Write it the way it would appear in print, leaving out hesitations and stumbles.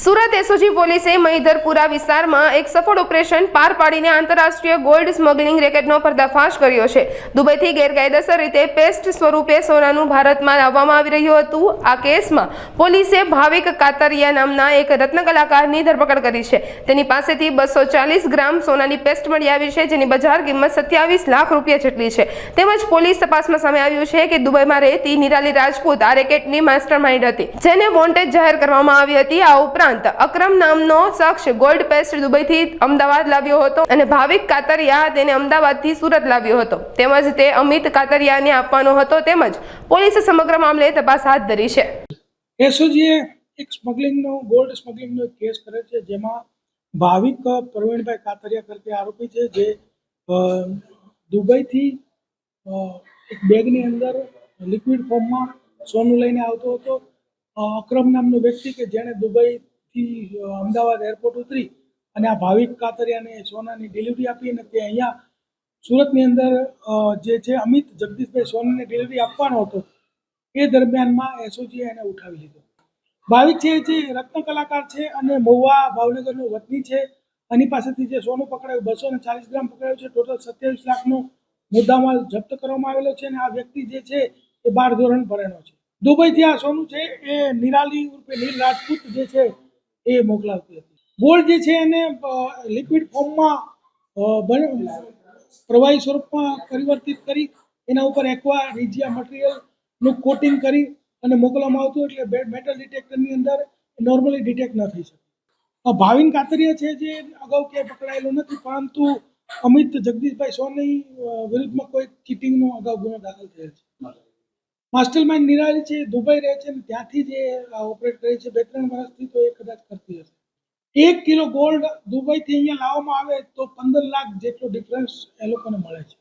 Surat SOG પોલીસે મહિધરપુરા વિસ્તારમાં એક સફળ ઓપરેશન પાર પાડીને આંતરરાષ્ટ્રીય ગોલ્ડ સ્મગલિંગ રેકેટનો પર્દાફાશ કર્યો છે। દુબઈથી ગેરકાયદેસર રીતે પેસ્ટ સ્વરૂપે સોનાનું ભારતમાં લાવવામાં આવી રહ્યું હતું। આ કેસમાં પોલીસે ભાવિક કાતરિયા નામના એક રત્ન કલાકારની ધરપકડ કરી છે। તેની પાસેથી 240 ગ્રામ સોનાની પેસ્ટ મળી આવી છે, જેની બજાર કિંમત 27 લાખ રૂપિયા જેટલી છે। તેમજ પોલીસ તપાસમાં સામે આવ્યું છે કે દુબઈમાં રહેતી નિરાલી રાજપૂત આ રેકેટની માસ્ટરમાઇન્ડ હતી, જેને વોન્ટેડ જાહેર કરવામાં આવી હતી। આ ઉપરાંત અકરમ નામનો શખ્સ ગોલ્ડ પેસ્ટ દુબઈથી અમદાવાદ લાવ્યો હતો અને ભાવિક કાતરિયા તેને અમદાવાદથી સુરત લાવ્યો હતો, તેમજ તે અમિત કાતરિયાને આપવાનો હતો। તેમજ પોલીસે સમગ્ર મામલે તપાસ હાથ ધરી છે। એસઓજીએ એક સ્મગલિંગનો ગોલ્ડ સ્મગલિંગનો એક કેસ કરે છે, જેમાં ભાવિક પ્રવીણભાઈ કાતરિયા કરતે આરોપી છે, જે દુબઈથી એક બેગની અંદર લિક્વિડ ફોર્મમાં સોનું લઈને આવતો હતો। અકરમ નામનો વ્યક્તિ કે જેણે દુબઈથી અમદાવાદ એરપોર્ટ ઉતરી અને આ ભાવિક કાતરિયાને સોનાની ડિલિવરી આપી અને તે અહીંયા સુરતની અંદર જે છે અમિત જગદીશભાઈ સોનાની ડિલિવરી આપવાનો હતો, એ દરમિયાનમાં એસઓજીએ એને ઉઠાવી લીધો। ભાવિક છે જે રત્ન કલાકાર છે અને મહુવા ભાવનગરનો વતની છે। આની પાસેથી જે સોનું પકડાયું 240 ગ્રામ પકડાયું છે। ટોટલ 27 લાખનો મુદ્દામાલ જપ્ત કરવામાં આવેલો છે અને આ વ્યક્તિ જે છે એ 12 ધોરણ ભણેલો છે। દુબઈથી આ સોનું છે એ નિરાલી ઉર્ફે નીલ રાજપૂત જે છે એ મોકલાવતી હતી। ગોલ્ડ જે છે એને લિક્વિડ ફોર્મમાં પ્રવાહી સ્વરૂપમાં પરિવર્તિત કરી એના ઉપર એક્વા રીજિયા મટીરિયલનું કોટિંગ કરી અને મોકલવામાં આવતું, એટલે મેટલ ડિટેક્ટરની અંદર નોર્મલી ડિટેક્ટ ન થઈ શકે। ભાવિન કાતરિયા છે જે અગાઉ ક્યાંય પકડાયેલો નથી, પરંતુ અમિત જગદીશભાઈ સોની વિરુદ્ધમાં કોઈ ચીટિંગનો અગાઉ ગુનો દાખલ થયેલ છે। માસ્ટરમાઇન્ડ નિરાલી છે, દુબઈ રહે છે, ત્યાંથી જે ઓપરેટ કરે છે 2-3 વર્ષથી, તો એ કદાચ કરતી હશે। 1 કિલો ગોલ્ડ દુબઈથી અહીંયા લાવવામાં આવે તો 15 લાખ જેટલો ડિફરન્સ એ લોકોને મળે છે।